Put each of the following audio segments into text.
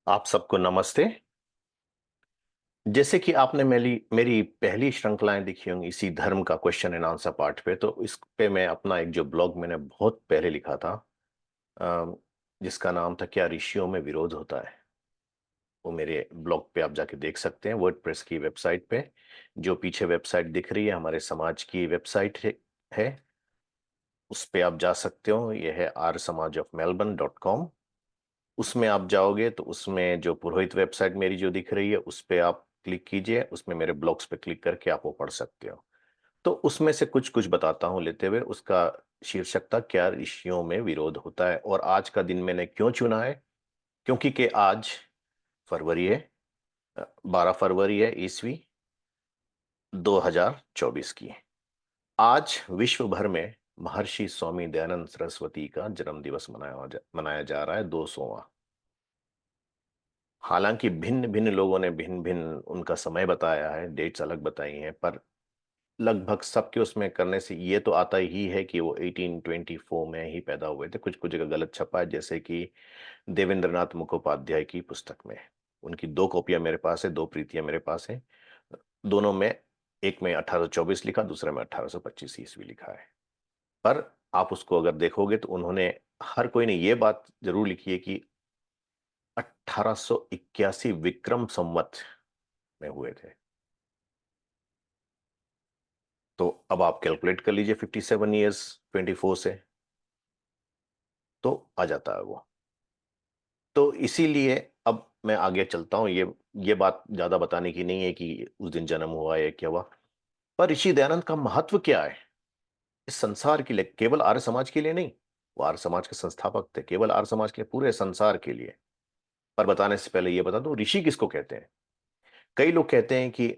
आप सबको नमस्ते। जैसे कि आपने मेरी मेरी पहली श्रृंखलाएं देखी होंगी इसी धर्म का क्वेश्चन एंड आंसर पार्ट पे, तो इस पे मैं अपना एक जो ब्लॉग मैंने बहुत पहले लिखा था, अ, जिसका नाम था क्या ऋषियों में विरोध होता है। वो मेरे ब्लॉग पे आप जाके देख सकते हैं, वर्डप्रेस की वेबसाइट पे। जो पीछे वेबसाइट दिख रही है हमारे समाज की वेबसाइट है। उस पे आप जा सकते हो, ये है arsamageofmelbourne.com। उसमें आप जाओगे तो उसमें जो पुरोहित वेबसाइट मेरी जो दिख रही है उस पे आप क्लिक कीजिए, उसमें मेरे ब्लॉग्स पे क्लिक करके आप वो पढ़ सकते हो। तो उसमें से कुछ कुछ बताता हूं लेते हुए। उसका शीर्षक था क्या ऋषियों में विरोध होता है, और आज का दिन मैंने क्यों चुना है, क्योंकि कि आज फरवरी है, 12 फरवरी है ईस्वी 2024 की। आज विश्व भर में महर्षि स्वामी दयानंद सरस्वती का जन्म दिवस मनाया जा रहा है, 200वां। हालांकि भिन्न भिन्न लोगों ने भिन्न भिन्न उनका समय बताया है, डेट्स अलग बताई हैं, पर लगभग सबके उसमें करने से ये तो आता ही है कि वो 1824 में ही पैदा हुए थे। कुछ कुछ जगह गलत छपा है, जैसे कि देवेंद्रनाथ मुखोपाध्याय की पुस्तक में। उनकी दो कॉपियां मेरे पास है, दो प्रीतियां मेरे पास हैं। दोनों में, एक में 1824 लिखा, दूसरे में 1825 ईस्वी लिखा है। पर आप उसको अगर देखोगे तो उन्होंने, हर कोई ने ये बात जरूर लिखी है कि 1881 विक्रम संवत में हुए थे। तो अब आप कैलकुलेट कर लीजिए, 57 ईयर्स 24 से तो आ जाता है वो। तो इसीलिए अब मैं आगे चलता हूं। ये बात ज्यादा बताने की नहीं है कि उस दिन जन्म हुआ है क्या हुआ, पर ऋषि दयानंद का महत्व क्या है इस संसार के लिए, केवल आर्य समाज के लिए नहीं। वो आर्य समाज के संस्थापक थे, केवल आर्य समाज के पूरे संसार के लिए। पर बताने से पहले ये बता दूं, ऋषि किसको कहते हैं। कई लोग कहते हैं कि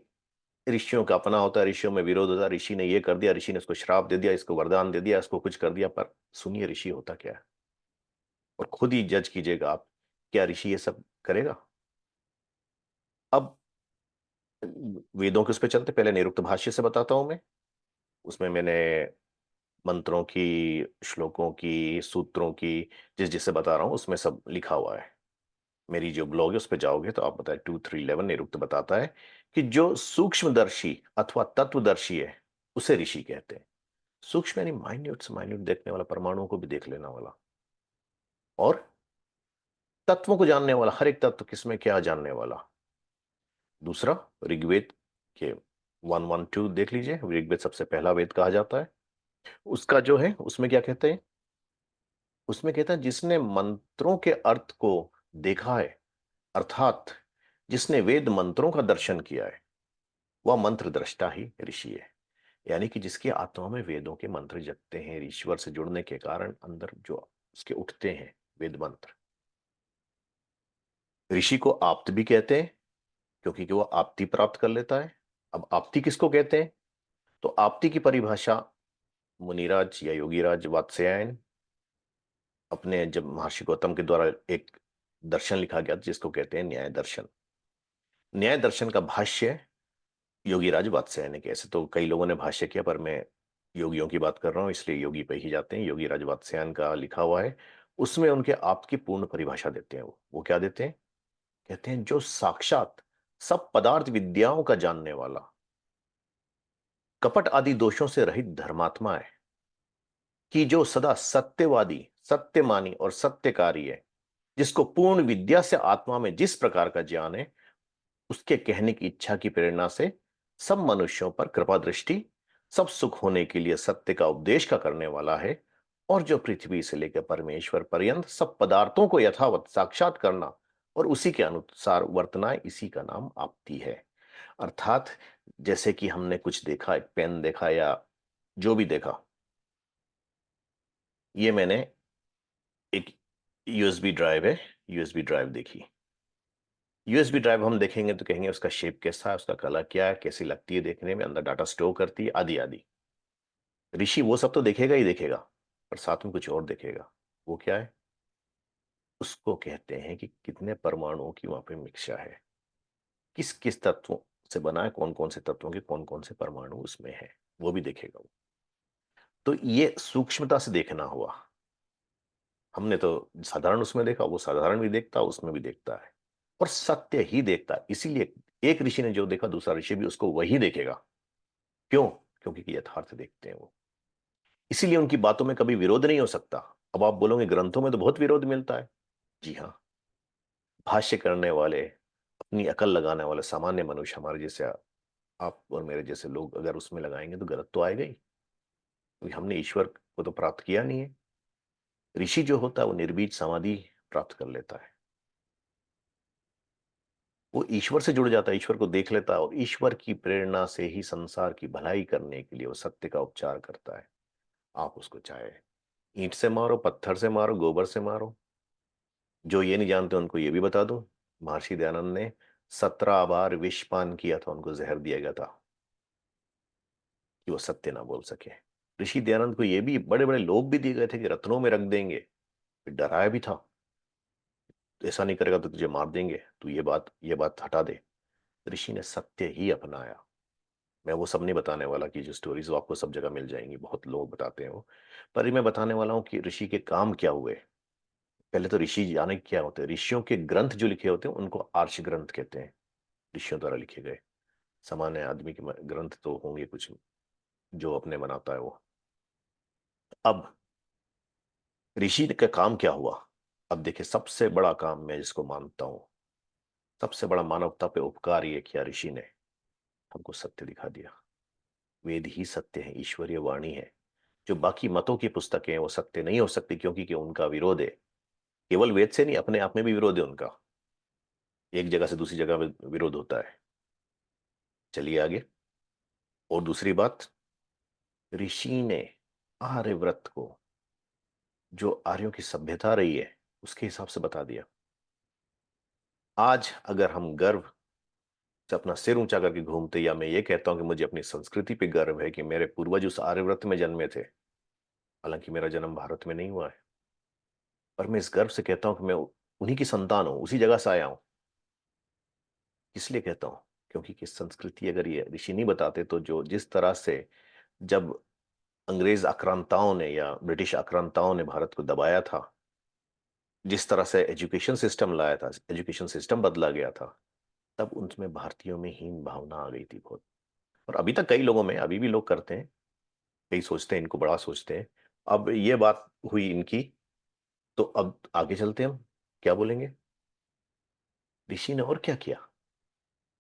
ऋषियों का अपना होता है, ऋषियों में विरोध होता है, ऋषि ने ये कर दिया, ऋषि ने इसको श्राप दे दिया, इसको वरदान दे दिया, इसको कुछ कर दिया। पर सुनिए ऋषि होता क्या है, और खुद ही जज कीजिएगा आप, क्या ऋषि ये सब करेगा। अब वेदों के उस पे चलते, पहले निरुक्त भाष्य से बताता हूं मैं। उसमें मैंने मंत्रों की, श्लोकों की, सूत्रों की, जिससे बता रहा हूं उसमें सब लिखा हुआ है। मेरी जो ब्लॉग है उस पर जाओगे तो आप बताए 2311 निरुक्त बताता है कि जो सूक्ष्मदर्शी अथवा तत्वदर्शी है उसे ऋषि कहते हैं। सूक्ष्म यानी माइन्यूट से माइन्यूट देखने वाला, परमाणुओं को भी देख लेने वाला, और तत्वों को जानने वाला, हर एक तत्व किसमें क्या जानने वाला। दूसरा, ऋग्वेद के 112 देख लीजिए, ऋग्वेद सबसे पहला वेद कहा जाता है। उसका जो है उसमें क्या कहते हैं, उसमें कहता है जिसने मंत्रों के अर्थ को देखा है, अर्थात जिसने वेद मंत्रों का दर्शन किया है, वह मंत्र दृष्टा ही ऋषि है। यानी कि जिसकी आत्मा में वेदों के मंत्र जगते हैं, ईश्वर से जुड़ने के कारण अंदर जो उसके उठते हैं वेद मंत्र। ऋषि को आप्त भी कहते हैं, क्योंकि वो आप्ति प्राप्त कर लेता है। अब आप्ति किसको कहते हैं, तो आप्ति की परिभाषा मुनिराज या योगीराज वात्स्यायन, अपने जब महर्षि गौतम के द्वारा एक दर्शन लिखा गया जिसको कहते हैं न्याय दर्शन। न्याय दर्शन का भाष्य योगीराज वात्स्यायन ने किया। ऐसे तो कई लोगों ने भाष्य किया, पर मैं योगियों की बात कर रहा हूं इसलिए योगी पे ही जाते हैं। योगीराज वात्स्यायन का लिखा हुआ है, उसमें उनके आप की पूर्ण परिभाषा देते हैं। वो क्या देते हैं, कहते हैं जो साक्षात सब पदार्थ विद्याओं का जानने वाला, कपट आदि दोषों से रहित धर्मात्मा है, कि जो सदा सत्यवादी, सत्यमानी और सत्यकारी है, जिसको पूर्ण विद्या से आत्मा में जिस प्रकार का ज्ञान है, उसके कहने की इच्छा की प्रेरणा से सब मनुष्यों पर कृपा दृष्टि, सब सुख होने के लिए सत्य का उपदेश का करने वाला है, और जो पृथ्वी से लेकर परमेश्वर पर्यंत सब पदार्थों को यथावत साक्षात करना और उसी के अनुसार वर्तना, इसी का नाम आपती है। अर्थात जैसे कि हमने कुछ देखा, एक पेन देखा या जो भी देखा, ये मैंने एक यूएसबी ड्राइव है, यूएसबी ड्राइव देखी। यूएसबी ड्राइव हम देखेंगे तो कहेंगे उसका शेप कैसा है, उसका कलर क्या है, कैसी लगती है देखने में, अंदर डाटा स्टोर करती है, आदि आदि। ऋषि वो सब तो देखेगा ही देखेगा, पर साथ में कुछ और देखेगा। वो क्या है, उसको कहते हैं कि कितने परमाणुओं की वहां पे मिक्सा है, किस किस तत्वों से बना है, कौन कौन से तत्वों के कौन कौन से परमाणु उसमें है, वो भी देखेगा वो। तो ये सूक्ष्मता से देखना हुआ। हमने तो साधारण उसमें देखा, वो साधारण भी देखता, उसमें भी देखता है। और सत्य ही देखता है। इसीलिए एक ऋषि ने जो देखा दूसरा ऋषि भी उसको वही देखेगा। क्यों? क्योंकि यथार्थ देखते हैं वो। इसीलिए उनकी बातों में कभी विरोध नहीं हो सकता। अब आप बोलोगे ग्रंथों में तो बहुत विरोध मिलता है। जी हाँ, भाष्य करने वाले, अपनी अकल लगाने वाले सामान्य मनुष्य, हमारे जैसे आप और मेरे जैसे लोग अगर उसमें लगाएंगे तो गलत तो आएगा ही, क्योंकि हमने ईश्वर को तो प्राप्त किया नहीं है। ऋषि जो होता है वो निर्बीज समाधि प्राप्त कर लेता है, वो ईश्वर से जुड़ जाता है, ईश्वर को देख लेता है और ईश्वर की प्रेरणा से ही संसार की भलाई करने के लिए वो सत्य का उपचार करता है। आप उसको चाहे ईंट से मारो, पत्थर से मारो, गोबर से मारो। जो ये नहीं जानते उनको ये भी बता दो, महर्षि दयानंद ने 17 बार विष पान किया था, उनको जहर दिया गया था कि वो सत्य ना बोल सके। ऋषि दयानंद को ये भी बड़े बड़े लोग भी दिए गए थे कि रत्नों में रख देंगे, फिर डराया भी था, ऐसा नहीं करेगा तो तुझे मार देंगे, तू ये बात हटा दे। ऋषि ने सत्य ही अपनाया। मैं वो सब नहीं बताने वाला कि जो स्टोरीज वो आपको सब जगह मिल जाएंगी, बहुत लोग बताते हैं वो, पर ये मैं बताने वाला हूँ कि ऋषि के काम क्या हुए। पहले तो ऋषि जाने क्या होते हैं, ऋषियों के ग्रंथ जो लिखे होते हैं उनको आर्ष ग्रंथ कहते हैं, ऋषियों द्वारा लिखे गए। सामान्य आदमी के ग्रंथ तो होंगे कुछ जो अपने बनाता है वो। अब ऋषि का काम क्या हुआ? अब देखिए, सबसे बड़ा काम मैं जिसको मानता हूं, सबसे बड़ा मानवता पे उपकार ये किया ऋषि ने, हमको सत्य दिखा दिया। वेद ही सत्य है, ईश्वरीय वाणी है। जो बाकी मतों की पुस्तकें हैं वो सत्य नहीं हो सकती, क्योंकि कि उनका विरोध है। केवल वेद से नहीं, अपने आप में भी विरोध है उनका, एक जगह से दूसरी जगह में विरोध होता है। चलिए आगे। और दूसरी बात, ऋषि ने आर्यव्रत को, जो आर्यों की सभ्यता रही है, उसके हिसाब से बता दिया। आज अगर हम गर्व से अपना सिर ऊंचा करके घूमते, या मैं ये कहता हूं कि मुझे अपनी संस्कृति पे गर्व है कि मेरे पूर्वज उस आर्यव्रत में जन्मे थे, हालांकि मेरा जन्म भारत में नहीं हुआ है, पर मैं इस गर्व से कहता हूं कि मैं उन्हीं की संतान हूं, उसी जगह से आया हूं। इसलिए कहता हूं क्योंकि कि संस्कृति अगर ये ऋषि नहीं बताते तो जो जिस तरह से जब अंग्रेज आक्रांताओं ने या ब्रिटिश आक्रांताओं ने भारत को दबाया था, जिस तरह से एजुकेशन सिस्टम लाया था, एजुकेशन सिस्टम बदला गया था, तब उनमें भारतीयों में हीन भावना आ गई थी बहुत। और अभी तक कई लोगों में अभी भी लोग करते हैं, कई सोचते हैं इनको बड़ा सोचते हैं। अब ये बात हुई इनकी, तो अब आगे चलते हैं हम, क्या बोलेंगे ऋषि ने और क्या किया।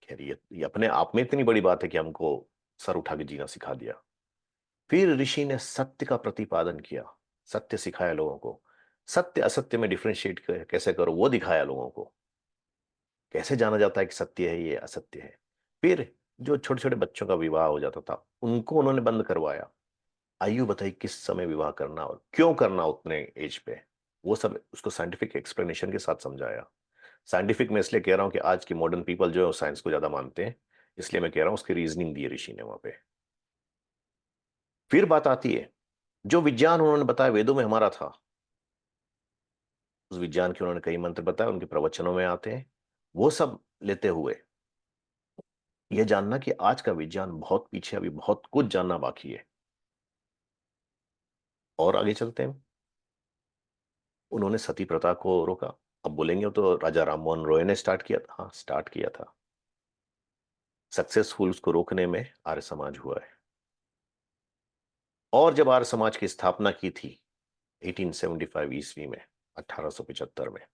खैर ये अपने आप में इतनी बड़ी बात है कि हमको सर उठा के जीना सिखा दिया। फिर ऋषि ने सत्य का प्रतिपादन किया, सत्य सिखाया लोगों को। सत्य असत्य में डिफरेंशिएट कैसे करो वो दिखाया लोगों को, कैसे जाना जाता है कि सत्य है ये असत्य है। फिर जो छोटे छोटे बच्चों का विवाह हो जाता था उनको उन्होंने बंद करवाया। आयु बताई किस समय विवाह करना और क्यों करना उतने एज पे, वो सब उसको साइंटिफिक एक्सप्लेनेशन के साथ समझाया। साइंटिफिक मैं इसलिए कह रहा हूं कि आज की मॉडर्न पीपल जो है साइंस को ज्यादा मानते हैं, इसलिए मैं कह रहा हूं उसकी रीजनिंग दी है ऋषि ने वहां पे। फिर बात आती है, जो विज्ञान उन्होंने बताया वेदों में हमारा था, उस विज्ञान के उन्होंने कई मंत्र बताए, उनके प्रवचनों में आते हैं। वो सब लेते हुए यह जानना कि आज का विज्ञान बहुत पीछे, अभी बहुत कुछ जानना बाकी है। और आगे चलते हैं, उन्होंने सती प्रथा को रोका। अब बोलेंगे तो राजा राममोहन रॉय ने स्टार्ट किया था, हाँ स्टार्ट किया था। सक्सेसफुल उसको रोकने में आर्य समाज हुआ है। और जब आर्य समाज की स्थापना की थी 1875 ईस्वी में, 1875 में,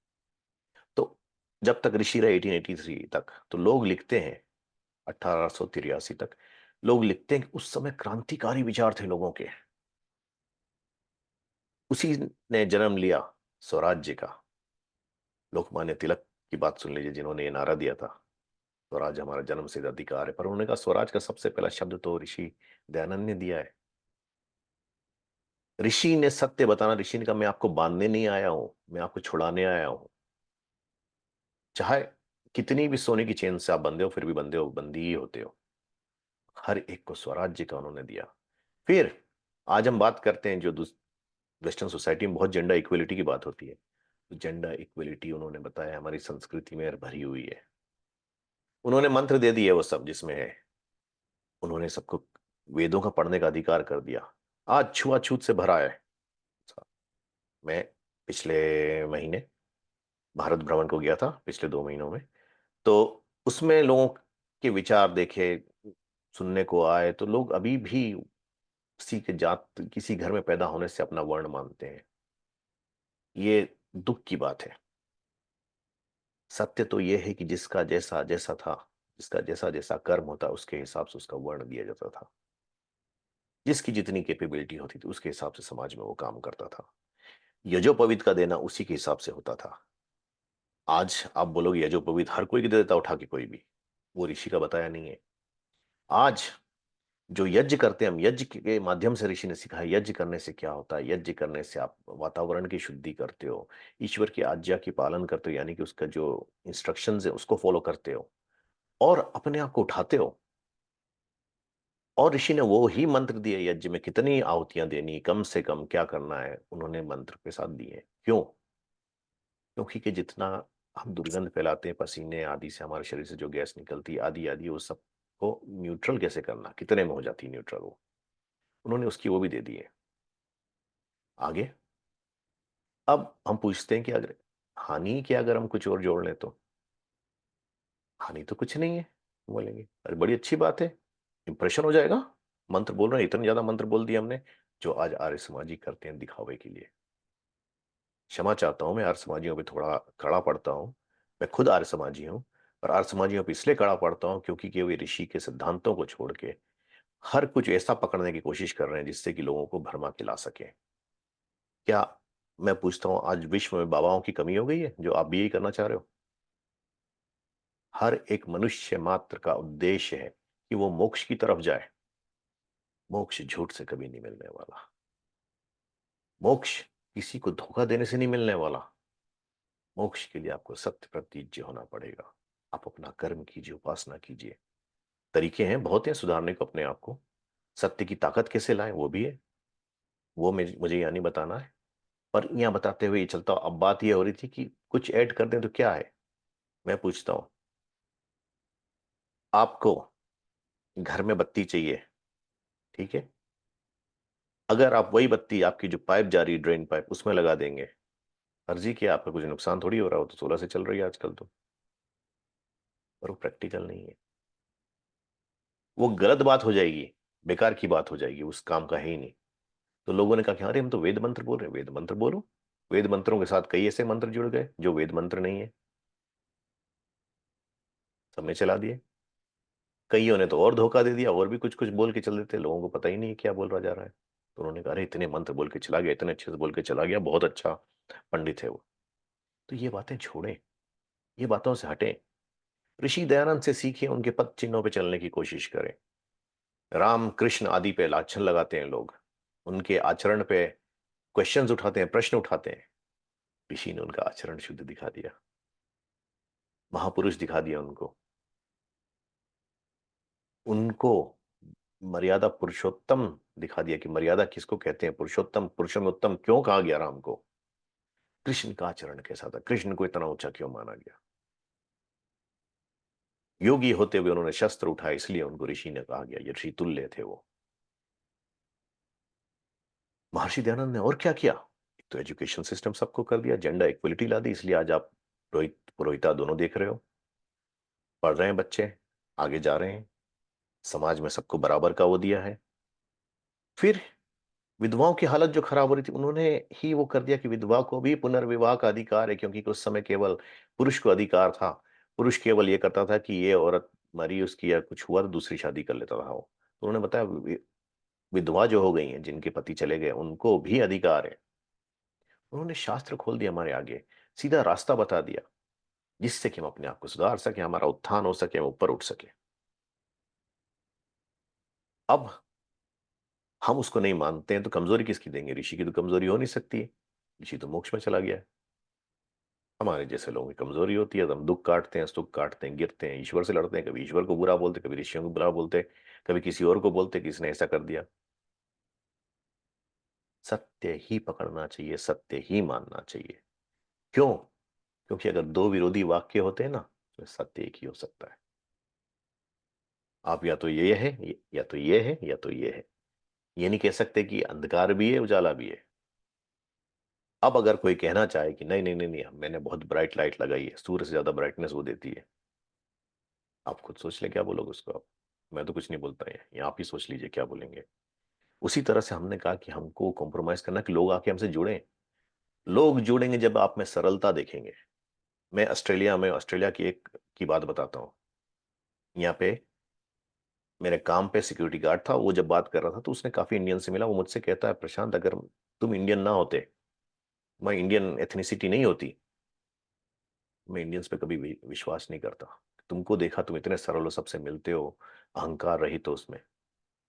तो जब तक ऋषि रहे 1883 तक, तो लोग लिखते हैं 1883 तक, लोग लिखते हैं कि उस समय क्रांतिकारी विचार थे लोगों के। उसी ने जन्म लिया स्वराज्य का। लोकमान्य तिलक की बात सुन लीजिए, जिन्होंने ये नारा दिया था स्वराज हमारा जन्मसिद्ध अधिकार है, पर उन्होंने कहा स्वराज का सबसे पहला शब्द तो ऋषि दयानंद ने दिया है। ऋषि ने सत्य बताना, ऋषि ने कहा मैं आपको बांधने नहीं आया हूं, मैं आपको छुड़ाने आया हूं। चाहे कितनी भी सोने की चेन से आप बंधे हो, फिर भी बंधे हो, बंदी ही होते हो। हर एक को स्वराज्य का उन्होंने दिया। फिर आज हम बात करते हैं जो वेस्टर्न सोसाइटी में बहुत जेंडर इक्वलिटी की बात होती है, तो जेंडर इक्वलिटी उन्होंने बताया हमारी संस्कृति में भरी हुई है। उन्होंने मंत्र दे दिए वो सब जिसमें है, उन्होंने सबको वेदों का पढ़ने का अधिकार कर दिया। आज छुआछूत से भरा है। मैं पिछले महीने भारत भ्रमण को गया था, पिछले 2 महीनों में। तो उसमें लोगों के विचार देखे, सुनने को आए, तो लोग अभी भी किसी के जात किसी घर में पैदा होने से अपना वर्ण मानते हैं। ये दुख की बात है। सत्य तो ये है कि जिसका जैसा जैसा था, जिसका जैसा जैसा कर्म होता उसके हिसाब से उसका वर्ण दिया जाता था। जिसकी जितनी कैपेबिलिटी होती थी उसके हिसाब से समाज में वो काम करता था। यजोपवीत का देना उसी के हिसाब से होता था। आज आप बोलोगे यजोपवीत हर कोई दे देता उठा के कोई भी, वो ऋषि का बताया नहीं है। आज जो यज्ञ करते हैं हम, यज्ञ के माध्यम से ऋषि ने सिखाया यज्ञ करने से क्या होता है। यज्ञ करने से आप वातावरण की शुद्धि करते हो, ईश्वर की आज्ञा की पालन करते हो, यानी कि उसका जो इंस्ट्रक्शंस है उसको फॉलो करते हो और अपने आप को उठाते हो। और ऋषि ने वो ही मंत्र दिए, यज्ञ में कितनी आहुतियां देनी, कम से कम क्या करना है, उन्होंने मंत्र के साथ दिए। क्यों? क्योंकि कि जितना हम दुर्गंध फैलाते हैं पसीने आदि से, हमारे शरीर से जो गैस निकलती है आदि आदि, वो सब को न्यूट्रल कैसे करना, कितने में हो जाती है न्यूट्रल वो, उन्होंने उसकी वो भी दे दी है। आगे अब हम पूछते हैं कि अगर हानि क्या, अगर हम कुछ और जोड़ लें तो हानि तो कुछ नहीं है। बोलेंगे अरे बड़ी अच्छी बात है, इंप्रेशन हो जाएगा, मंत्र बोल रहे हैं, इतने ज्यादा मंत्र बोल दिए हमने, जो आज आर्य समाजी करते हैं दिखावे के लिए। क्षमा चाहता हूं, मैं आर्य समाजियों पे थोड़ा कड़ा पड़ता हूं। मैं खुद आर्य समाजी हूं, और आर्य समाजियों पे इसलिए कड़ा पड़ता हूं क्योंकि कि वे ऋषि के सिद्धांतों को छोड़ के हर कुछ ऐसा पकड़ने की कोशिश कर रहे हैं जिससे कि लोगों को भरमा खिला सके। क्या, मैं पूछता हूं, आज विश्व में बाबाओं की कमी हो गई है जो आप भी यही करना चाह रहे हो? हर एक मनुष्य मात्र का उद्देश्य है कि वो मोक्ष की तरफ जाए। मोक्ष झूठ से कभी नहीं मिलने वाला। मोक्ष किसी को धोखा देने से नहीं मिलने वाला। मोक्ष के लिए आपको सत्य प्रतिज्ञ होना पड़ेगा। आप अपना कर्म कीजिए, उपासना कीजिए। तरीके हैं, बहुत हैं सुधारने को अपने आप को। सत्य की ताकत कैसे लाएं वो भी है, वो मुझे यहाँ नहीं बताना है। पर यहाँ बताते हुए ये चलता हूं। अब बात ये हो रही थी कि कुछ ऐड कर दें तो क्या है। मैं पूछता हूं, आपको घर में बत्ती चाहिए, ठीक है? अगर आप वही बत्ती, आपकी जो पाइप जा रही है ड्रेन पाइप, उसमें लगा देंगे, अर्जी क्या, आपका कुछ नुकसान थोड़ी हो रहा हो, तो 16 से चल रही है आजकल तो। पर वो प्रैक्टिकल नहीं है, वो गलत बात हो जाएगी, बेकार की बात हो जाएगी, उस काम का है ही नहीं। तो लोगों ने कहा कि अरे हम तो वेद मंत्र बोल रहे हैं, वेद मंत्र बोलो। वेद मंत्रों के साथ कई ऐसे मंत्र जुड़ गए जो वेद मंत्र नहीं है, सबने चला दिए। कईयों ने तो और धोखा दे दिया, और भी कुछ कुछ बोल के चल देते, लोगों को पता ही नहीं है क्या बोल रहा जा रहा है। तो उन्होंने कहा अरे इतने मंत्र बोल के चला गया, इतने अच्छे से बोल के चला गया, बहुत अच्छा पंडित है वो। तो ये बातें छोड़ें, ये बातों से हटें। ऋषि दयानंद से सीखें, उनके पद चिन्हों पे चलने की कोशिश करें। राम कृष्ण आदि पे लाछन लगाते हैं लोग, उनके आचरण पे क्वेश्चंस उठाते हैं, प्रश्न उठाते हैं। ऋषि ने उनका आचरण शुद्ध दिखा दिया, महापुरुष दिखा दिया उनको। उनको मर्यादा पुरुषोत्तम दिखा दिया कि मर्यादा किसको कहते हैं, पुरुषोत्तम, पुरुषों में उत्तम क्यों कहा गया राम को। कृष्ण का आचरण कैसा था, कृष्ण को इतना ऊंचा क्यों माना गया। योगी होते हुए उन्होंने शस्त्र उठाए, इसलिए उनको ऋषि ने कहा गया, ये ऋषि तुल्य थे वो। महर्षि दयानंद ने और क्या किया, एक तो एजुकेशन सिस्टम सबको कर दिया, जेंडर इक्वलिटी ला दी, इसलिए आज आप रोहित पुरोहिता दोनों देख रहे हो। पढ़ रहे हैं बच्चे, आगे जा रहे हैं, समाज में सबको बराबर का वो दिया है। फिर विधवाओं की हालत जो खराब हो रही थी, उन्होंने ही वो कर दिया कि विधवा को भी पुनर्विवाह का अधिकार है, क्योंकि उस समय केवल पुरुष को अधिकार था। पुरुष केवल ये करता था कि ये औरत मरी, उसकी या कुछ हुआ तो दूसरी शादी कर लेता था वो। तो उन्होंने बताया विधवा जो हो गई हैं, जिनके पति चले गए, उनको भी अधिकार है। उन्होंने शास्त्र खोल दिया हमारे आगे, सीधा रास्ता बता दिया, जिससे कि हम अपने आप को सुधार सके, हमारा उत्थान हो सके, हम ऊपर उठ सके। अब हम उसको नहीं मानते हैं तो कमजोरी किसकी देंगे? ऋषि की तो कमजोरी हो नहीं सकती है, ऋषि तो मोक्ष में चला गया है। हमारे जैसे लोगों की कमजोरी होती है तो हम दुख काटते हैं, सुख काटते हैं, गिरते हैं, ईश्वर से लड़ते हैं, कभी ईश्वर को बुरा बोलते, कभी ऋषियों को बुरा बोलते, कभी किसी और को बोलते कि इसने ऐसा कर दिया। सत्य ही पकड़ना चाहिए, सत्य ही मानना चाहिए। क्यों? क्योंकि अगर दो विरोधी वाक्य होते हैं ना, तो सत्य एक ही हो सकता है। आप या तो ये है, या तो ये है, या तो ये है। ये नहीं कह सकते कि अंधकार भी है उजाला भी है। अब अगर कोई कहना चाहे कि नहीं नहीं नहीं नहीं, मैंने बहुत ब्राइट लाइट लगाई है, सूर्य से ज्यादा ब्राइटनेस वो देती है, आप खुद सोच लें क्या बोलोगे उसको आप। मैं तो कुछ नहीं बोलता है, या आप ही सोच लीजिए क्या बोलेंगे। उसी तरह से हमने कहा कि हमको कॉम्प्रोमाइज करना कि लोग आके हमसे जुड़ें। लोग जुड़ेंगे जब आप में सरलता देखेंगे। मैं ऑस्ट्रेलिया की एक की बात बताता हूँ। यहाँ पे मेरे काम पे सिक्योरिटी गार्ड था, वो जब बात कर रहा था तो उसने काफी इंडियन से मिला। वो मुझसे कहता है, प्रशांत अगर तुम इंडियन ना होते, मैं इंडियन एथनिसिटी नहीं होती, मैं इंडियंस पे कभी भी विश्वास नहीं करता। तुमको देखा, तुम इतने सरल हो, सबसे मिलते हो, अहंकार रहित हो उसमें।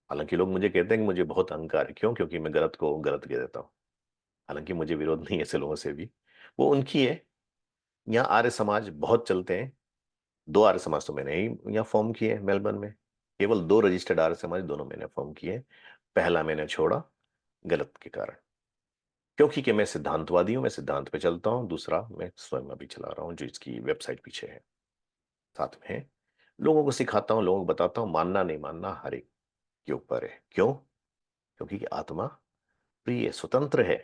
हालांकि लोग मुझे कहते हैं कि मुझे बहुत अहंकार है। क्यों? क्योंकि मैं गलत को गलत कह देता हूँ। हालांकि मुझे विरोध नहीं है ऐसे लोगों से भी, वो उनकी है। यहाँ आर्य समाज बहुत चलते हैं। 2 आर्य समाज तो मैंने ही यहाँ फॉर्म किए हैं मेलबर्न में। केवल 2 रजिस्टर्ड आर्य समाज, दोनों मैंने फॉर्म किए हैं। पहला मैंने छोड़ा गलत के कारण, क्योंकि कि मैं सिद्धांतवादी हूं, मैं सिद्धांत पे चलता हूं। दूसरा, मैं स्वयं अभी चला रहा हूं, जो इसकी वेबसाइट पीछे है, साथ में लोगों को सिखाता हूं, लोगों को बताता हूं। मानना नहीं मानना हर एक के ऊपर है। क्यों? क्योंकि कि आत्मा प्रिय स्वतंत्र है।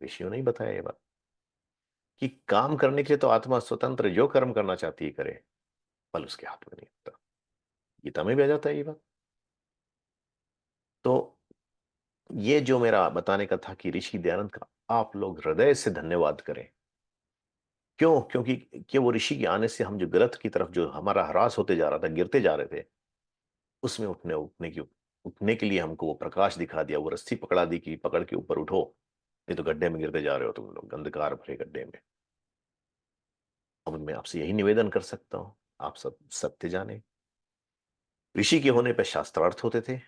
ऋषियों ने ही बताया ये बात कि काम करने के लिए तो आत्मा स्वतंत्र है, जो कर्म करना चाहती है करे, फल उसके हाथ में नहीं होता। गीता में भी आ जाता है ये बात। तो ये जो मेरा बताने का था कि ऋषि दयानंद का आप लोग हृदय से धन्यवाद करें। क्यों? क्योंकि कि वो ऋषि के आने से हम जो गलत की तरफ, जो हमारा ह्रास होते जा रहा था, गिरते जा रहे थे, उसमें उठने के लिए हमको वो प्रकाश दिखा दिया, वो रस्सी पकड़ा दी कि पकड़ के ऊपर उठो, नहीं तो गड्ढे में गिरते जा रहे हो तुम लोग, अंधकार भरे गड्ढे में। अब मैं आपसे यही निवेदन कर सकता हूं, आप सब सत्य जाने। ऋषि के होने पर शास्त्रार्थ होते थे।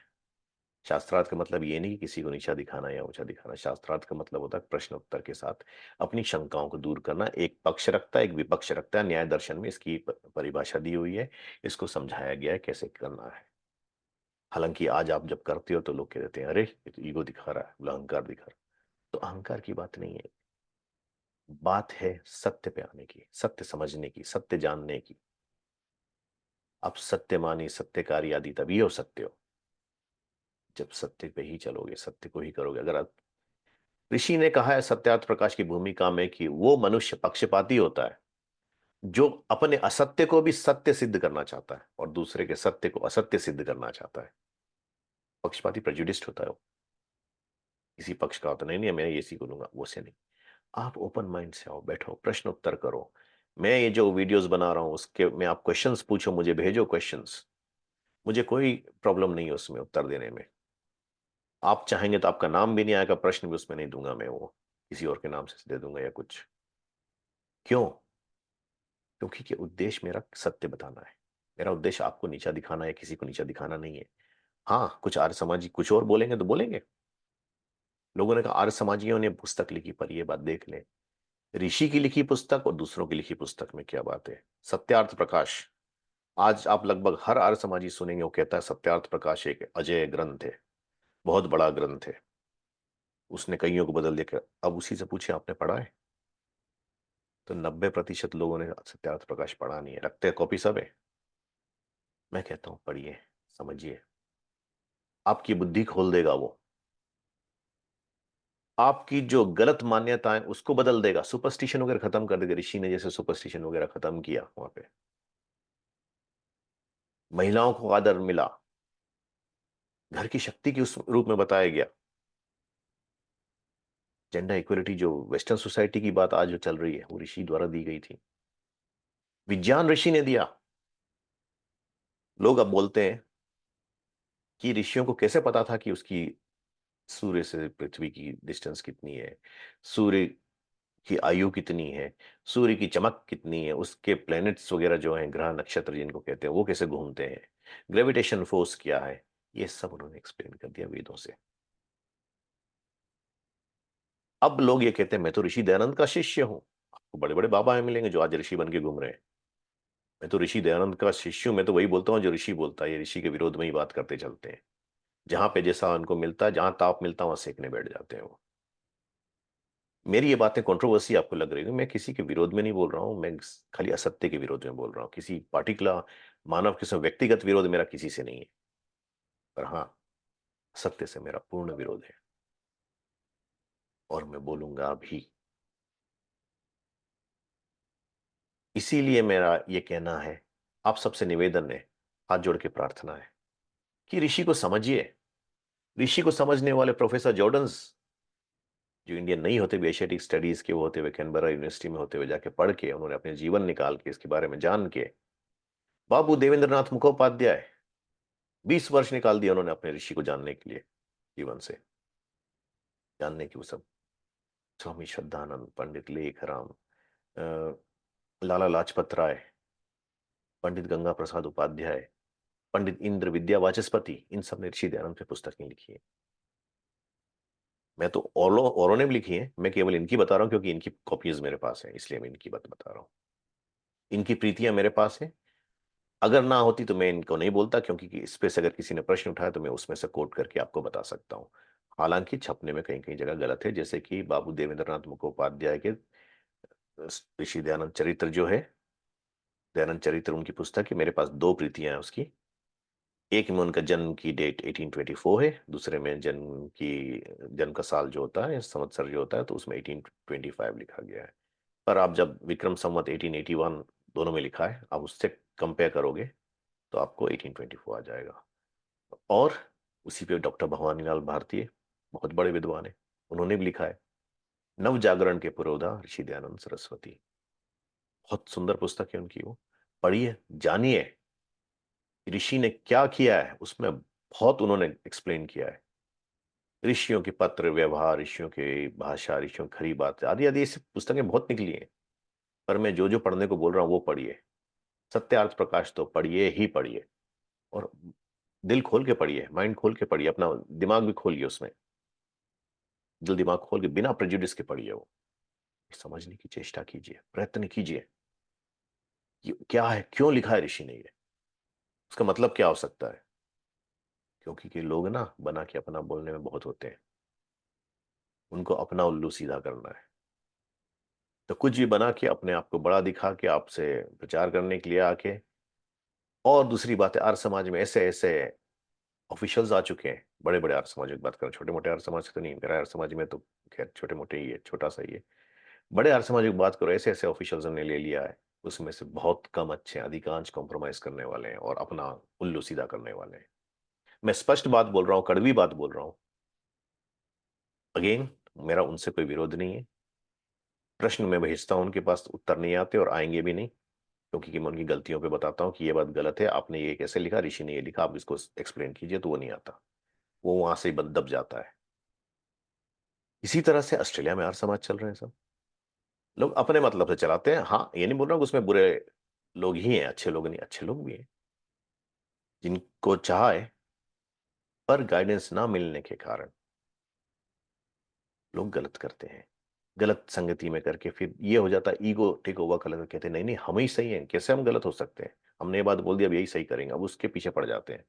शास्त्रार्थ का मतलब ये नहीं कि किसी को नीचा दिखाना या ऊंचा दिखाना। शास्त्रार्थ का मतलब होता है प्रश्न उत्तर के साथ अपनी शंकाओं को दूर करना। एक पक्ष रखता है, एक विपक्ष रखता है। न्याय दर्शन में इसकी परिभाषा दी हुई है, इसको समझाया गया है कैसे करना है। हालांकि आज आप जब करते हो तो लोग कह देते हैं, अरे ये तो ईगो दिखा रहा है, बोला अहंकार दिखा रहा है। तो अहंकार की बात नहीं है, बात है सत्य पे आने की, सत्य समझने की, सत्य जानने की। आप सत्यमानी सत्यकारी आदि तभी हो सकते हो जब सत्य पे ही चलोगे, सत्य को ही करोगे। अगर आप, ऋषि ने कहा है सत्यार्थ प्रकाश की भूमिका में कि वो मनुष्य पक्षपाती होता है जो अपने असत्य को भी सत्य सिद्ध करना चाहता है और दूसरे के सत्य को असत्य सिद्ध करना चाहता है। पक्षपाती प्रेजुडिस्ड होता है वो। किसी पक्ष का होता नहीं, नहीं मैं ये सीख लूंगा, वो से नहीं। आप ओपन माइंड से आओ, बैठो, प्रश्न उत्तर करो। मैं ये जो वीडियोस बना रहा हूं उसके में आप क्वेश्चंस पूछो, मुझे भेजो क्वेश्चंस। मुझे कोई प्रॉब्लम नहीं है उसमें उत्तर देने में। आप चाहेंगे तो आपका नाम भी नहीं आएगा, प्रश्न भी उसमें नहीं दूंगा मैं, वो किसी और के नाम से दे दूंगा या कुछ। क्यों? क्योंकि कि उद्देश्य मेरा सत्य बताना है। मेरा उद्देश्य आपको नीचा दिखाना है, किसी को नीचा दिखाना नहीं है। हाँ, कुछ आर्य समाजी कुछ और बोलेंगे तो बोलेंगे। लोगों ने कहा आर्य समाजियों ने पुस्तक लिखी, पर ये बात देख ले, ऋषि की लिखी पुस्तक और दूसरों की लिखी पुस्तक में क्या बात है। सत्यार्थ प्रकाश, आज आप लगभग हर आर्य समाजी सुनेंगे वो कहता है सत्यार्थ प्रकाश एक अजय ग्रंथ है, बहुत बड़ा ग्रंथ है, उसने कईयों को बदल दिया। अब उसी से पूछे आपने पढ़ा है? तो 90% लोगों ने सत्यार्थ प्रकाश पढ़ा नहीं है, रखते हैं कॉपी सब है। मैं कहता हूं पढ़िए, समझिए, आपकी बुद्धि खोल देगा वो। आपकी जो गलत मान्यताएं उसको बदल देगा, सुपरस्टिशन वगैरह खत्म कर देगा। ऋषि ने जैसे सुपरस्टिशन वगैरह खत्म किया वहां पे, महिलाओं को आदर मिला, घर की शक्ति के उस रूप में बताया गया। जेंडर इक्वलिटी जो वेस्टर्न सोसाइटी की बात आज जो चल रही है, वो ऋषि द्वारा दी गई थी। विज्ञान ऋषि ने दिया। लोग अब बोलते हैं कि ऋषियों को कैसे पता था कि उसकी सूर्य से पृथ्वी की डिस्टेंस कितनी है, सूर्य की आयु कितनी है, सूर्य की चमक कितनी है, उसके प्लैनेट्स वगैरह जो हैं, ग्रह नक्षत्र जिनको कहते हैं, वो कैसे घूमते हैं, ग्रेविटेशन फोर्स क्या है, ये सब उन्होंने एक्सप्लेन कर दिया वेदों से। अब लोग ये कहते हैं मैं तो ऋषि दयानंद का शिष्य हूं। आपको बड़े बड़े बाबा हैं मिलेंगे जो आज ऋषि बन के घूम रहे हैं। मैं तो ऋषि दयानंद का शिष्य हूं, मैं तो वही बोलता हूं जो ऋषि बोलता है। ये ऋषि के विरोध में ही बात करते चलते हैं। जहां पे जैसा उनको मिलता है, जहां ताप मिलता है वहां सेकने बैठ जाते हैं वो। मेरी ये बातें कंट्रोवर्सी आपको लग रही है, मैं किसी के विरोध में नहीं बोल रहा हूं, मैं खाली असत्य के विरोध में बोल रहा हूं। किसी पार्टिकुलर मानव के साथ व्यक्तिगत विरोध मेरा किसी से नहीं है, पर हाँ, सत्य से मेरा पूर्ण विरोध है और मैं बोलूंगा भी। इसीलिए मेरा ये कहना है आप सबसे निवेदन है, हाथ जोड़ के प्रार्थना है कि ऋषि को समझिए। ऋषि को समझने वाले प्रोफेसर जॉर्डन्स, जो इंडियन नहीं होते हुए एशियाटिक स्टडीज के वो होते हुए कैनबरा यूनिवर्सिटी में होते हुए जाके पढ़ के उन्होंने अपने जीवन निकाल के इसके बारे में जान के, बाबू देवेंद्रनाथ मुखोपाध्याय 20 वर्ष निकाल दिया उन्होंने अपने ऋषि को जानने के लिए, जीवन से जानने की वो सब। स्वामी श्रद्धानंद, पंडित लेखराम, लाला लाजपत राय, पंडित गंगा प्रसाद उपाध्याय, पंडित इंद्र विद्या वाचस्पति, इन सब ने ऋषि दयानंद पे पुस्तकें लिखी है। मैं तो औरों ने भी लिखी है, मैं केवल इनकी बता रहा हूं क्योंकि इनकी कॉपीज मेरे पास है, इसलिए मैं इनकी बात बता रहा हूं। इनकी प्रीतियां मेरे पास है। अगर ना होती तो मैं इनको नहीं बोलता, क्योंकि इस पे से अगर किसी ने प्रश्न उठाया तो मैं उसमें से कोट करके आपको बता सकता हूं। हालांकि छपने में कहीं कहीं जगह गलत है, जैसे कि बाबू देवेंद्रनाथ मुखोपाध्याय के ऋषि दयानंद चरित्र जो है, दयानंद चरित्र उनकी पुस्तक है, मेरे पास दो प्रतियां हैं उसकी। एक में उनका जन्म की डेट 1824 है, दूसरे में जन्म का साल जो होता है, संवत्सर जो होता है, तो उसमें 1825 लिखा गया है। पर आप जब विक्रम संवत 1881 दोनों में लिखा है, आप उससे कंपेयर करोगे तो आपको 1824 आ जाएगा। और उसी पे डॉक्टर भवानी लाल भारती, बहुत बड़े विद्वान है, उन्होंने भी लिखा है नव जागरण के पुरोधा ऋषि दयानंद सरस्वती। बहुत सुंदर पुस्तक है उनकी, वो पढ़िए, जानिए ऋषि ने क्या किया है, उसमें बहुत उन्होंने एक्सप्लेन किया है। ऋषियों के पत्र व्यवहार, ऋषियों के भाषा, ऋषियों की खरी बात आदि आदि, ऐसी पुस्तकें बहुत निकली हैं। पर मैं जो जो पढ़ने को बोल रहा हूँ वो पढ़िए। सत्यार्थ प्रकाश तो पढ़िए ही पढ़िए, और दिल खोल के पढ़िए, माइंड खोल के पढ़िए, अपना दिमाग भी खोलिए उसमें, दिल दिमाग खोल के बिना प्रेजुडिस के पढ़िए। वो समझने की चेष्टा कीजिए, प्रयत्न कीजिए कि क्या है, क्यों लिखा है ऋषि ने ये, उसका मतलब क्या हो सकता है। क्योंकि कि लोग ना बना के अपना बोलने में बहुत होते हैं, उनको अपना उल्लू सीधा करना है। तो कुछ भी बना के अपने आप को बड़ा दिखा के आपसे प्रचार करने के लिए आके। और दूसरी बात है, आर्य समाज में ऐसे ऐसे ऑफिशियल्स आ चुके हैं, बड़े बड़े आर्य समाज की बात करें, छोटे मोटे आर्य समाज तो नहीं, मेरा आर्य समाज में तो खैर छोटे मोटे ही है, छोटा सा ही है। बड़े आर्य समाज की बात करो, ऐसे ऐसे ऑफिशियल्स ने ले लिया है, उसमें से बहुत कम अच्छे हैं, अधिकांश कॉम्प्रोमाइज करने वाले हैं और अपना उल्लू सीधा करने वाले हैं। मैं स्पष्ट बात बोल रहा हूँ, कड़वी बात बोल रहा हूँ। अगेन, मेरा उनसे कोई विरोध नहीं है। प्रश्न मैं भेजता हूं उनके पास, उत्तर नहीं आते और आएंगे भी नहीं, क्योंकि मैं उनकी गलतियों पे बताता हूं कि ये बात गलत है, आपने ये कैसे लिखा, ऋषि ने ये लिखा, आप इसको एक्सप्लेन कीजिए, तो वो नहीं आता, वो वहां से दब जाता है। इसी तरह से ऑस्ट्रेलिया में हर समाज चल रहे हैं सब, लोग अपने मतलब से चलाते हैं। हाँ, ये नहीं बोल रहा हूँ कि उसमें बुरे लोग ही हैं, अच्छे लोग नहीं, अच्छे लोग भी हैं जिनको चाहे, पर गाइडेंस ना मिलने के कारण लोग गलत करते हैं। गलत संगति में करके फिर ये हो जाता है, ईगो टेक ओवर कर लेते हैं, कहते हैं नहीं नहीं हम ही सही हैं, कैसे हम गलत हो सकते हैं, हमने ये बात बोल दी अब यही सही करेंगे, अब उसके पीछे पड़ जाते हैं।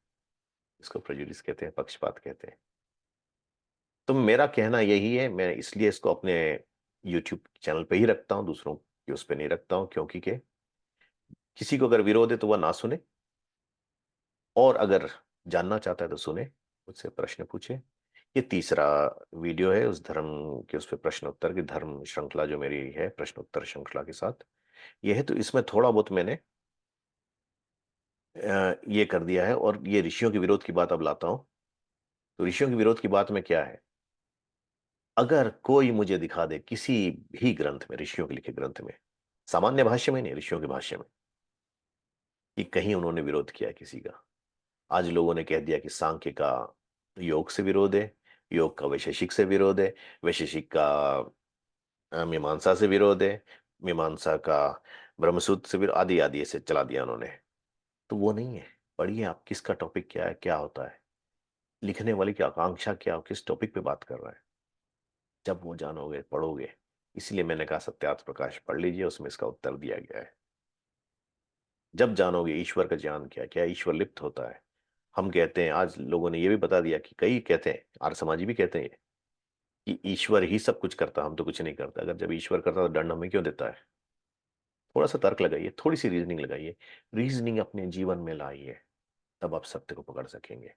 इसको प्रेजुडिस कहते हैं, पक्षपात कहते हैं। तो मेरा कहना यही है, मैं इसलिए इसको अपने यूट्यूब चैनल पे ही रखता हूं, दूसरों के उस पे नहीं रखता हूं, क्योंकि के किसी को अगर विरोध है तो वह ना सुने, और अगर जानना चाहता है तो सुने, मुझसे प्रश्न पूछे। ये तीसरा वीडियो है उस धर्म के, उस पे प्रश्न उत्तर की धर्म श्रृंखला जो मेरी है, प्रश्न उत्तर श्रृंखला के साथ ये है। तो इसमें थोड़ा बहुत मैंने ये कर दिया है, और ये ऋषियों के विरोध की बात अब लाता हूं। तो ऋषियों के विरोध की बात में क्या है, अगर कोई मुझे दिखा दे किसी भी ग्रंथ में, ऋषियों के लिखे ग्रंथ में, सामान्य भाष्य में नहीं, ऋषियों के भाष्य में, कि कहीं उन्होंने विरोध किया है किसी का। आज लोगों ने कह दिया कि सांख्य का योग से विरोध है, योग का वैशेषिक से विरोध है, वैशेषिक का मीमांसा से विरोध है, मीमांसा का ब्रह्मसूत्र से विरोध, आदि आदि ऐसे चला दिया उन्होंने। तो वो नहीं है। पढ़िए आप, किसका टॉपिक क्या है, क्या होता है, लिखने वाले की आकांक्षा क्या हो, किस टॉपिक पे बात कर रहा है, जब वो जानोगे, पढ़ोगे। इसलिए मैंने कहा सत्यार्थ प्रकाश पढ़ लीजिए, उसमें इसका उत्तर दिया गया है। जब जानोगे ईश्वर का ज्ञान क्या, क्या ईश्वर लिप्त होता है। हम कहते हैं, आज लोगों ने ये भी बता दिया कि कई कहते हैं, आर्य समाजी भी कहते हैं कि ईश्वर ही सब कुछ करता, हम तो कुछ नहीं करता। अगर जब ईश्वर करता तो दंड हमें क्यों देता है। थोड़ा सा तर्क लगाइए, थोड़ी सी रीजनिंग लगाइए, रीजनिंग अपने जीवन में लाइए, तब आप सत्य को पकड़ सकेंगे।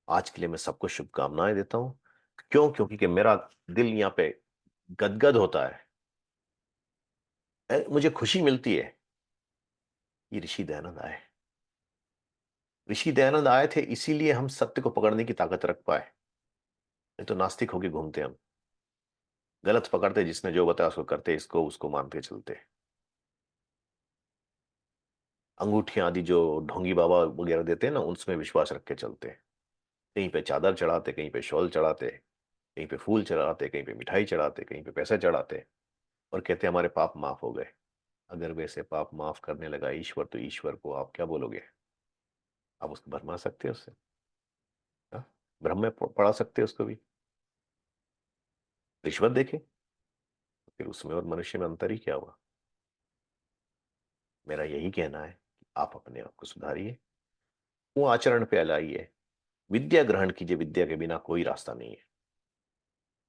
आज के लिए मैं सबको शुभकामनाएं देता हूं। क्यों, क्योंकि कि मेरा दिल यहाँ पे गदगद होता है। मुझे खुशी मिलती है ये ऋषि दयानंद आए। ऋषि दयानंद आए थे इसीलिए हम सत्य को पकड़ने की ताकत रख पाए, नहीं तो नास्तिक होके घूमते हम, गलत पकड़ते, जिसने जो बताया उसको करते, इसको उसको मानते चलते। अंगूठियां आदि जो ढोंगी बाबा वगैरह देते हैं ना, उनमें विश्वास रख के चलते। कहीं पे चादर चढ़ाते, कहीं पे शॉल चढ़ाते, कहीं पे फूल चढ़ाते, कहीं पे मिठाई चढ़ाते, कहीं पे पैसा चढ़ाते, और कहते हमारे पाप माफ हो गए। अगर वैसे पाप माफ करने लगा ईश्वर, तो ईश्वर को आप क्या बोलोगे? आप उसको भरमा सकते हो उससे? हाँ? भ्रम में पड़ा सकते हो उसको भी? रिश्वत देखे, फिर उसमें और मनुष्य में अंतर ही क्या हुआ? मेरा यही कहना है कि आप अपने आप को सुधारिए, वो आचरण पे लाइए, विद्या ग्रहण कीजिए, विद्या के बिना कोई रास्ता नहीं है।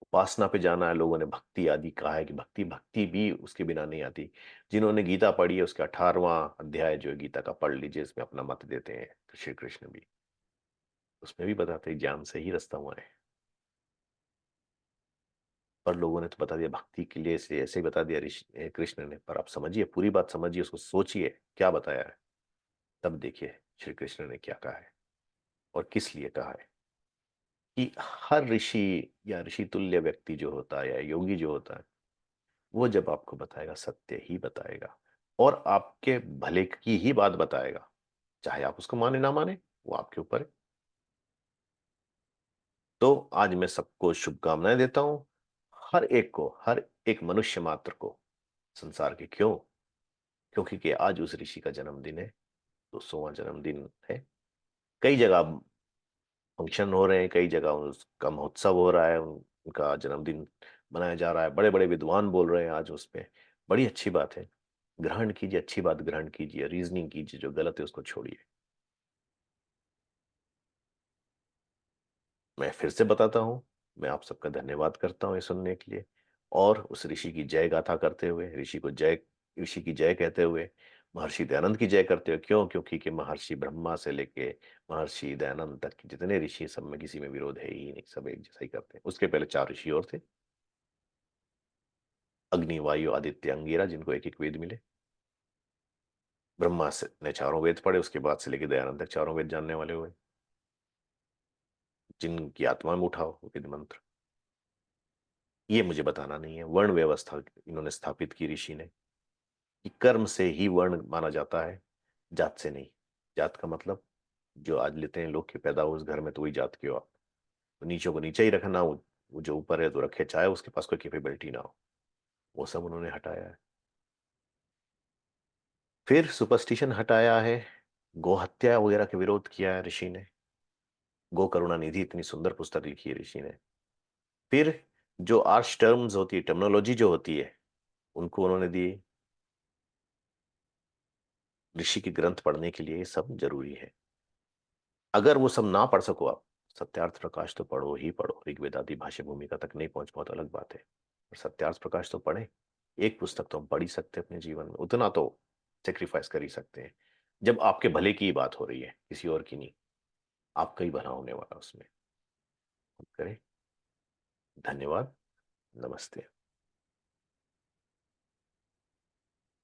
उपासना पे जाना है, लोगों ने भक्ति आदि कहा है कि भक्ति, भक्ति भी उसके बिना नहीं आती। जिन्होंने गीता पढ़ी है उसका 18वां अध्याय जो है गीता का, पढ़ लीजिए, इसमें अपना मत देते हैं श्री कृष्ण भी, उसमें भी बताते हैं ज्ञान से ही रास्ता हुआ है। पर लोगों ने तो बता दिया भक्ति के लिए, से ऐसे ही बता दिया कृष्ण ने, पर आप समझिए, पूरी बात समझिए, उसको सोचिए क्या बताया है, तब देखिए श्री कृष्ण ने क्या कहा है और किस लिए कहा है। कि हर ऋषि या ऋषि तुल्य व्यक्ति जो होता है या योगी जो होता है, वो जब आपको बताएगा सत्य ही बताएगा, और आपके भले की ही बात बताएगा, चाहे आप उसको माने ना माने, वो आपके ऊपर है। तो आज मैं सबको शुभकामनाएं देता हूं, हर एक को, हर एक मनुष्य मात्र को, संसार के, क्यों? क्योंकि कि आज उस ऋषि का जन्मदिन है, 200वां जन्मदिन है। कई जगह फंक्शन हो रहे हैं, कई जगह उसका महोत्सव हो रहा है, उनका जन्मदिन मनाया जा रहा है, बड़े बड़े विद्वान बोल रहे हैं आज उस पे। बड़ी अच्छी बात है, ग्रहण कीजिए, अच्छी बात ग्रहण कीजिए, रीजनिंग कीजिए, जो गलत है उसको छोड़िए। मैं फिर से बताता हूँ, मैं आप सबका धन्यवाद करता हूँ ये सुनने के लिए, और उस ऋषि की जय गाथा करते हुए, ऋषि की जय कहते हुए, महर्षि दयानंद की जय करते हुए। क्यों? क्योंकि कि महर्षि ब्रह्मा से लेके महर्षि दयानंद तक के जितने ऋषि, सब में किसी में विरोध है ही नहीं, सब एक जैसा ही करते हैं। उसके पहले 4 ऋषि और थे, अग्नि, वायु, आदित्य, अंगिरा, जिनको एक एक वेद मिले। ब्रह्मा से ने 4 वेद पढ़े, उसके बाद से लेके दयानंद तक 4 वेद जानने वाले हुए, जिनकी आत्मा में उठाओ वेद मंत्र। ये मुझे बताना नहीं है। वर्ण व्यवस्था इन्होंने स्थापित की ऋषि ने, कि कर्म से ही वर्ण माना जाता है, जात से नहीं। जात का मतलब जो आज लेते हैं लोग, के पैदा हो उस घर में तो वही जात के हो आप, तो नीचों को नीचे ही रखना, वो जो ऊपर है तो रखे, चाहे उसके पास कोई कैपेबिलिटी ना हो। वो सब उन्होंने हटाया है। फिर सुपरस्टिशन हटाया है, गो हत्या वगैरह के विरोध किया है ऋषि ने। गो करुणा निधि इतनी सुंदर पुस्तक लिखी है ऋषि ने। फिर जो आर्च टर्म्स होती है, टर्मिनोलॉजी जो होती है, उनको उन्होंने दी। ऋषि के ग्रंथ पढ़ने के लिए ये सब जरूरी है। अगर वो सब ना पढ़ सको आप, सत्यार्थ प्रकाश तो पढ़ो ही पढ़ो, ऋग्वेद आदि भाष्य भूमिका तक नहीं पहुंच पाओ तो अलग बात है, पर सत्यार्थ प्रकाश तो पढ़े। एक पुस्तक तो हम पढ़ ही सकते हैं अपने जीवन में, उतना तो सेक्रीफाइस कर ही सकते हैं, जब आपके भले की ही बात हो रही है, किसी और की नहीं। आपका ही भला होने वाला उसमें। करें। धन्यवाद। नमस्ते।